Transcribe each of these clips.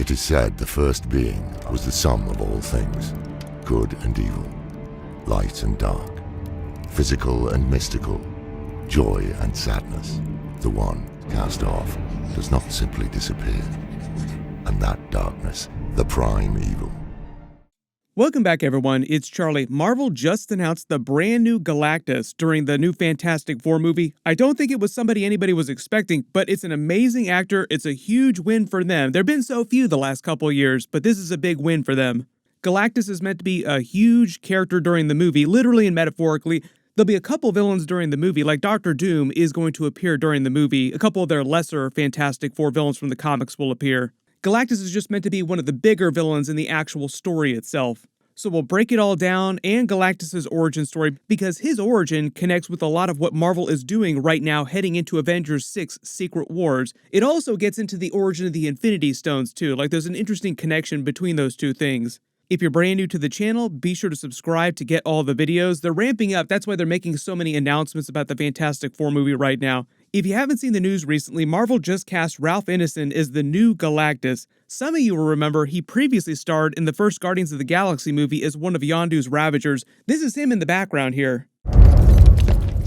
It is said the first being was the sum of all things, good and evil, light and dark, physical and mystical, joy and sadness. The one cast off does not simply disappear, and that darkness, the prime evil. Welcome back, everyone. It's Charlie. Marvel just announced the brand new Galactus during the new Fantastic Four movie. I don't think it was somebody anybody was expecting, but it's an amazing actor. It's a huge win for them. There have been so few the last couple of years, but this is a big win for them. Galactus is meant to be a huge character during the movie, literally and metaphorically. There'll be a couple villains during the movie, like Doctor Doom is going to appear during the movie. A couple of their lesser Fantastic Four villains from the comics will appear. Galactus is just meant to be one of the bigger villains in the actual story itself. So we'll break it all down and Galactus' origin story because his origin connects with a lot of what Marvel is doing right now heading into Avengers 6 Secret Wars. It also gets into the origin of the Infinity Stones too, like there's an interesting connection between those two things. If you're brand new to the channel, be sure to subscribe to get all the videos. They're ramping up, that's why they're making so many announcements about the Fantastic Four movie right now. If you haven't seen the news recently, Marvel just cast Ralph Ineson as the new Galactus. Some of you will remember he previously starred in the first Guardians of the Galaxy movie as one of Yondu's Ravagers. This is him in the background here.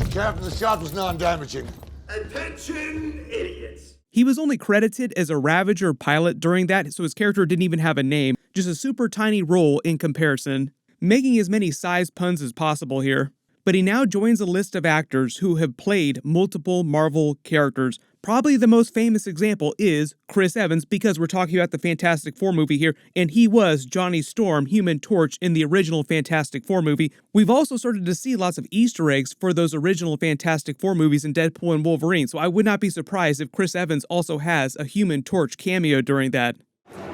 Captain, the shot was non-damaging. Attention, idiots! He was only credited as a Ravager pilot during that, so his character didn't even have a name, just a super tiny role in comparison, making as many size puns as possible here. But he now joins a list of actors who have played multiple Marvel characters. Probably the most famous example is Chris Evans, because we're talking about the Fantastic Four movie here, and he was Johnny Storm, Human Torch, in the original Fantastic Four movie. We've also started to see lots of Easter eggs for those original Fantastic Four movies in Deadpool and Wolverine, so I would not be surprised if Chris Evans also has a Human Torch cameo during that.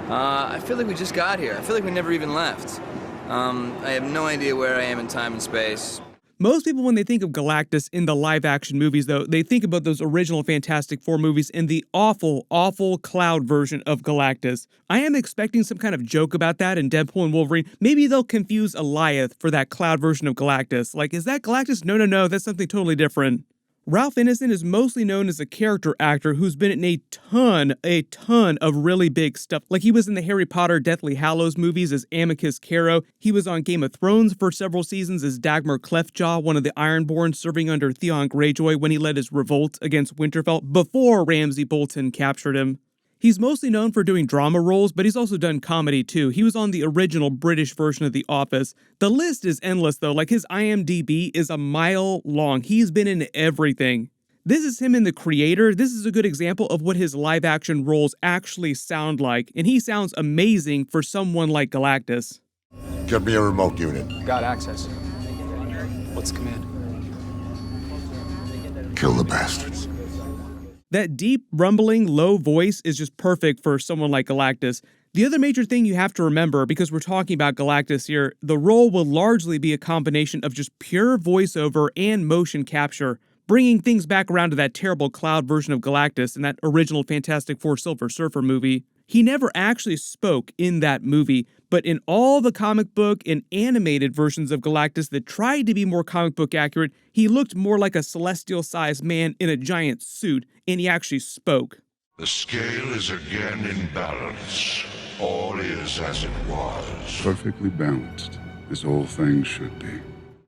I feel like we just got here. I feel like we never even left. I have no idea where I am in time and space. Most people, when they think of Galactus in the live-action movies, though, they think about those original Fantastic Four movies and the awful, awful Cloud version of Galactus. I am expecting some kind of joke about that in Deadpool and Wolverine. Maybe they'll confuse Alioth for that Cloud version of Galactus. Like, is that Galactus? No, that's something totally different. Ralph Ineson is mostly known as a character actor who's been in a ton of really big stuff. Like he was in the Harry Potter Deathly Hallows movies as Amicus Caro. He was on Game of Thrones for several seasons as Dagmar Cleftjaw, one of the Ironborn serving under Theon Greyjoy when he led his revolt against Winterfell before Ramsay Bolton captured him. He's mostly known for doing drama roles, but he's also done comedy too. He was on the original British version of The Office. The list is endless though, like his IMDb is a mile long. He's been in everything. This is him in The Creator. This is a good example of what his live action roles actually sound like, and he sounds amazing for someone like Galactus. Get me a remote unit. Got access. What's the command? Kill the bastards. That deep, rumbling, low voice is just perfect for someone like Galactus. The other major thing you have to remember, because we're talking about Galactus here, the role will largely be a combination of just pure voiceover and motion capture, bringing things back around to that terrible Cloud version of Galactus in that original Fantastic Four Silver Surfer movie. He never actually spoke in that movie, but in all the comic book and animated versions of Galactus that tried to be more comic book accurate, he looked more like a celestial-sized man in a giant suit, and he actually spoke. The scale is again in balance. All is as it was. Perfectly balanced, as all things should be.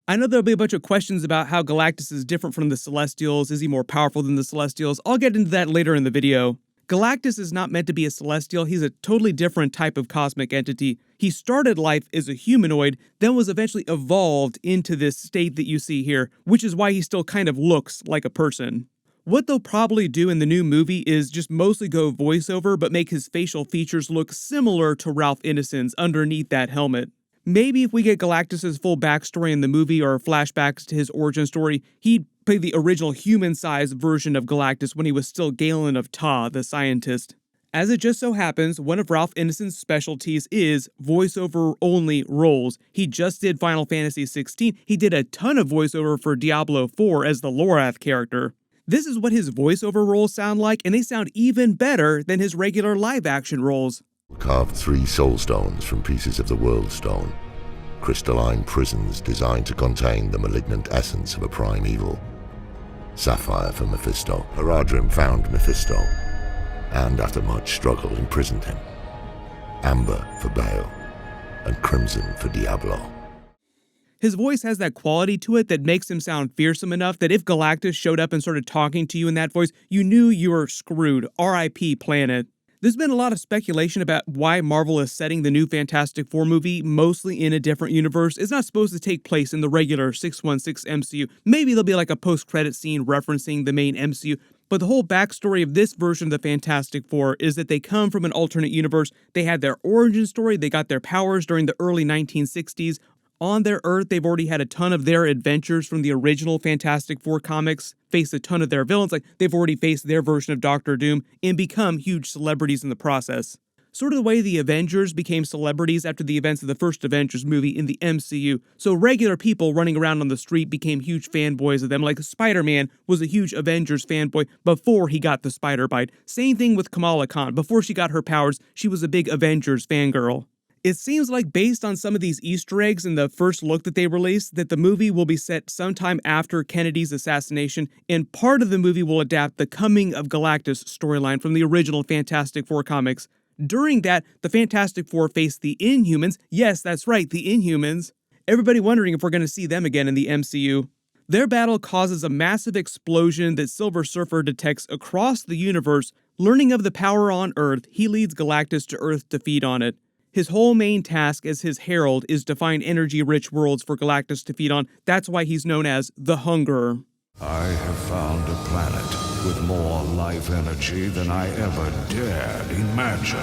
I know there'll be a bunch of questions about how Galactus is different from the Celestials. Is he more powerful than the Celestials? I'll get into that later in the video. Galactus is not meant to be a Celestial. He's a totally different type of cosmic entity. He started life as a humanoid, then was eventually evolved into this state that you see here, which is why he still kind of looks like a person. What they'll probably do in the new movie is just mostly go voiceover, but make his facial features look similar to Ralph Ineson's underneath that helmet. Maybe if we get Galactus' full backstory in the movie or flashbacks to his origin story, he'd play the original human-sized version of Galactus when he was still Galen of Ta, the scientist. As it just so happens, one of Ralph Ineson's specialties is voiceover-only roles. He just did Final Fantasy XVI. He did a ton of voiceover for Diablo 4 as the Lorath character. This is what his voiceover roles sound like, and they sound even better than his regular live-action roles. Carved 3 soul stones from pieces of the World Stone. Crystalline prisons designed to contain the malignant essence of a prime evil. Sapphire for Mephisto. Haradrim found Mephisto, and after much struggle imprisoned him. amber for Baal, and crimson for Diablo. His voice has that quality to it that makes him sound fearsome enough that if Galactus showed up and started talking to you in that voice, you knew you were screwed. R.I.P. Planet. There's been a lot of speculation about why Marvel is setting the new Fantastic Four movie mostly in a different universe. It's not supposed to take place in the regular 616 MCU. Maybe there'll be like a post-credit scene referencing the main MCU. But the whole backstory of this version of the Fantastic Four is that they come from an alternate universe. They had their origin story. They got their powers during the early 1960s. On their Earth, they've already had a ton of their adventures from the original Fantastic Four comics, faced a ton of their villains, like they've already faced their version of Doctor Doom, and become huge celebrities in the process. Sort of the way the Avengers became celebrities after the events of the first Avengers movie in the MCU. So regular people running around on the street became huge fanboys of them, like Spider-Man was a huge Avengers fanboy before he got the spider bite. Same thing with Kamala Khan. Before she got her powers, she was a big Avengers fangirl. It seems like based on some of these Easter eggs in the first look that they released, that the movie will be set sometime after Kennedy's assassination, and part of the movie will adapt the Coming of Galactus storyline from the original Fantastic Four comics. During that, the Fantastic Four face the Inhumans. Yes, that's right, the Inhumans. Everybody wondering if we're going to see them again in the MCU. Their battle causes a massive explosion that Silver Surfer detects across the universe. Learning of the power on Earth, he leads Galactus to Earth to feed on it. His whole main task as his herald is to find energy-rich worlds for Galactus to feed on. That's why he's known as the Hungerer. I have found a planet with more life energy than I ever dared imagine.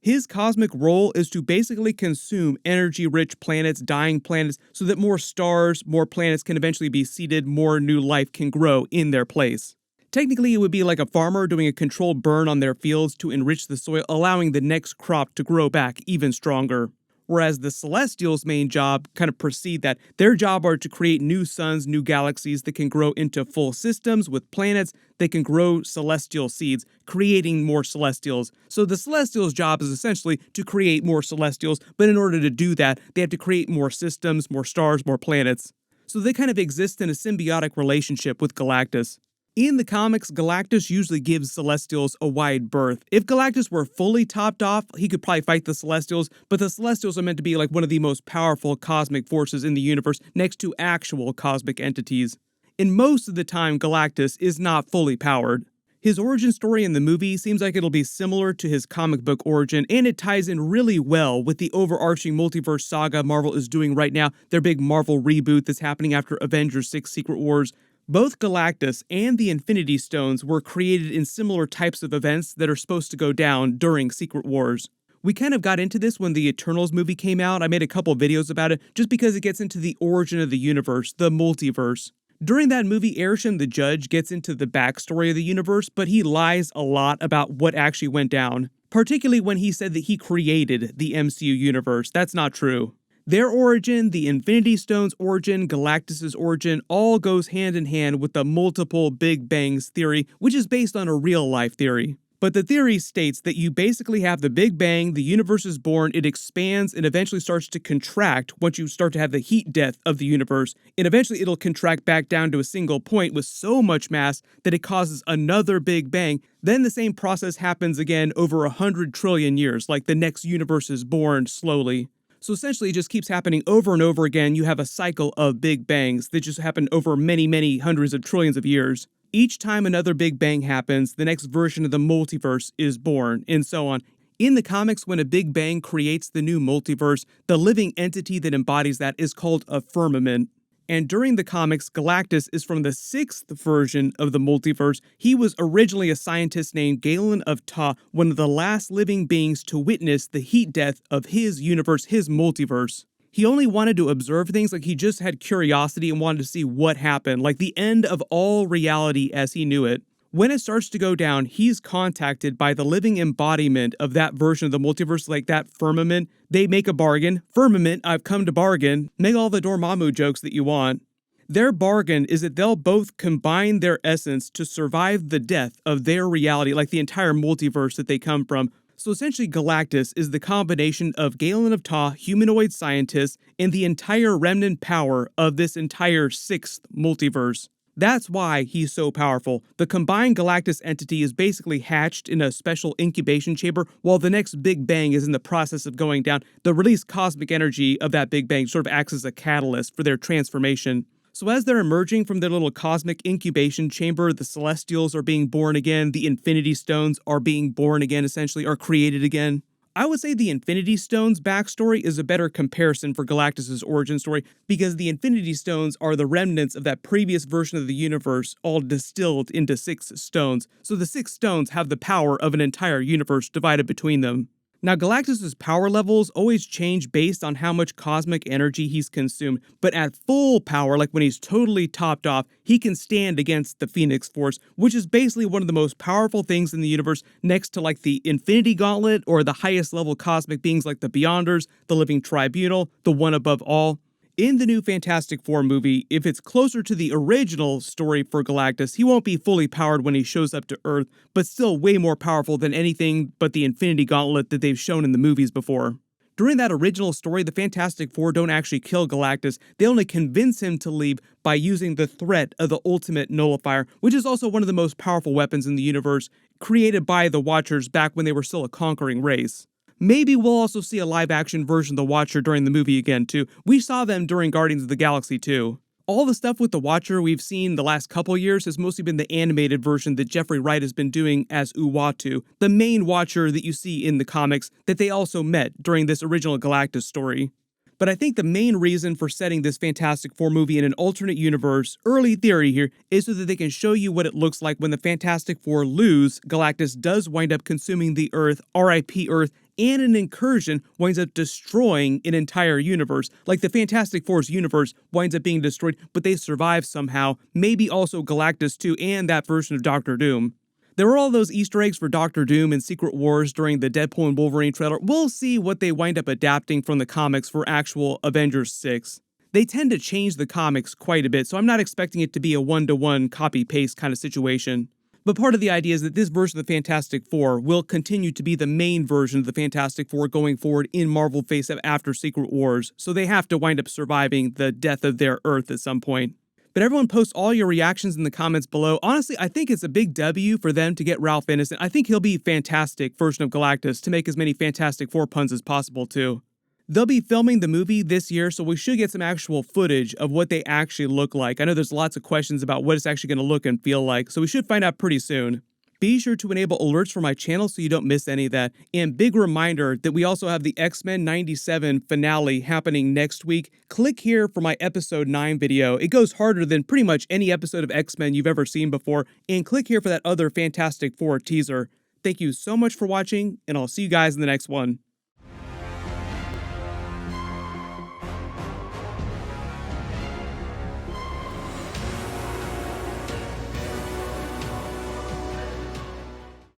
His cosmic role is to basically consume energy-rich planets, dying planets, so that more stars, more planets can eventually be seeded, more new life can grow in their place. Technically, it would be like a farmer doing a controlled burn on their fields to enrich the soil, allowing the next crop to grow back even stronger. Whereas the Celestials' main job kind of precede that. Their job are to create new suns, new galaxies that can grow into full systems with planets that can grow celestial seeds, creating more Celestials. So the Celestials' job is essentially to create more Celestials, but in order to do that, they have to create more systems, more stars, more planets. So they kind of exist in a symbiotic relationship with Galactus. In the comics, Galactus usually gives Celestials a wide berth. If Galactus were fully topped off, he could probably fight the Celestials, but the Celestials are meant to be like one of the most powerful cosmic forces in the universe next to actual cosmic entities. And most of the time, Galactus is not fully powered. His origin story in the movie seems like it'll be similar to his comic book origin, and it ties in really well with the overarching multiverse saga Marvel is doing right now, their big Marvel reboot that's happening after Avengers 6 Secret Wars. Both Galactus and the Infinity Stones were created in similar types of events that are supposed to go down during Secret Wars. We kind of got into this when the Eternals movie came out. I made a couple videos about it just because it gets into the origin of the universe, the multiverse. During that movie, Arishem the Judge gets into the backstory of the universe, but he lies a lot about what actually went down, particularly when he said that he created the MCU universe. That's not true. Their origin, the Infinity Stones' origin, Galactus' origin, all goes hand in hand with the multiple Big Bangs theory, which is based on a real-life theory. But the theory states that you basically have the Big Bang, the universe is born, it expands, and eventually starts to contract once you start to have the heat death of the universe, and eventually it'll contract back down to a single point with so much mass that it causes another Big Bang. Then the same process happens again over 100 trillion years, like the next universe is born slowly. So essentially, it just keeps happening over and over again. You have a cycle of Big Bangs that just happen over many, many hundreds of trillions of years. Each time another Big Bang happens, the next version of the multiverse is born, and so on. In the comics, when a Big Bang creates the new multiverse, the living entity that embodies that is called a firmament. And during the comics, Galactus is from the 6th version of the multiverse. He was originally a scientist named Galen of Ta, one of the last living beings to witness the heat death of his universe, his multiverse. He only wanted to observe things, like he just had curiosity and wanted to see what happened, like the end of all reality as he knew it. When it starts to go down, he's contacted by the living embodiment of that version of the multiverse, like that firmament. They make a bargain. Firmament, I've come to bargain. Make all the Dormammu jokes that you want. Their bargain is that they'll both combine their essence to survive the death of their reality, like the entire multiverse that they come from. So essentially, Galactus is the combination of Galen of Ta, humanoid scientists, and the entire remnant power of this entire 6th multiverse. That's why he's so powerful. The combined Galactus entity is basically hatched in a special incubation chamber while the next Big Bang is in the process of going down. The released cosmic energy of that Big Bang sort of acts as a catalyst for their transformation. So as they're emerging from their little cosmic incubation chamber, the Celestials are being born again, the Infinity Stones are being born again, essentially, are created again. I would say the Infinity Stones backstory is a better comparison for Galactus' origin story because the Infinity Stones are the remnants of that previous version of the universe all distilled into 6 stones, so the 6 stones have the power of an entire universe divided between them. Now, Galactus' power levels always change based on how much cosmic energy he's consumed, but at full power, like when he's totally topped off, he can stand against the Phoenix Force, which is basically one of the most powerful things in the universe next to like the Infinity Gauntlet or the highest level cosmic beings like the Beyonders, the Living Tribunal, the One Above All. In the new Fantastic Four movie, if it's closer to the original story for Galactus, he won't be fully powered when he shows up to Earth, but still way more powerful than anything but the Infinity Gauntlet that they've shown in the movies before. During that original story, the Fantastic Four don't actually kill Galactus, they only convince him to leave by using the threat of the Ultimate Nullifier, which is also one of the most powerful weapons in the universe, created by the Watchers back when they were still a conquering race. Maybe we'll also see a live-action version of the Watcher during the movie again, too. We saw them during Guardians of the Galaxy, too. All the stuff with the Watcher we've seen the last couple years has mostly been the animated version that Jeffrey Wright has been doing as Uatu, the main Watcher that you see in the comics that they also met during this original Galactus story. But I think the main reason for setting this Fantastic Four movie in an alternate universe, early theory here, is so that they can show you what it looks like when the Fantastic Four lose. Galactus does wind up consuming the Earth, RIP Earth, and an incursion winds up destroying an entire universe. Like the Fantastic Four's universe winds up being destroyed, but they survive somehow. Maybe also Galactus too, and that version of Doctor Doom. There were all those Easter eggs for Doctor Doom and Secret Wars during the Deadpool and Wolverine trailer. We'll see what they wind up adapting from the comics for actual Avengers 6. They tend to change the comics quite a bit, so I'm not expecting it to be a one-to-one copy-paste kind of situation. But part of the idea is that this version of the Fantastic Four will continue to be the main version of the Fantastic Four going forward in Marvel Face Up after Secret Wars, so they have to wind up surviving the death of their Earth at some point. But everyone post all your reactions in the comments below. Honestly, I think it's a big W for them to get Ralph Ineson. I think he'll be fantastic version of Galactus to make as many Fantastic Four puns as possible too. They'll be filming the movie this year, so we should get some actual footage of what they actually look like. I know there's lots of questions about what it's actually going to look and feel like, so we should find out pretty soon. Be sure to enable alerts for my channel so you don't miss any of that. And big reminder that we also have the X-Men 97 finale happening next week. Click here for my episode 9 video. It goes harder than pretty much any episode of X-Men you've ever seen before. And click here for that other Fantastic Four teaser. Thank you so much for watching, and I'll see you guys in the next one.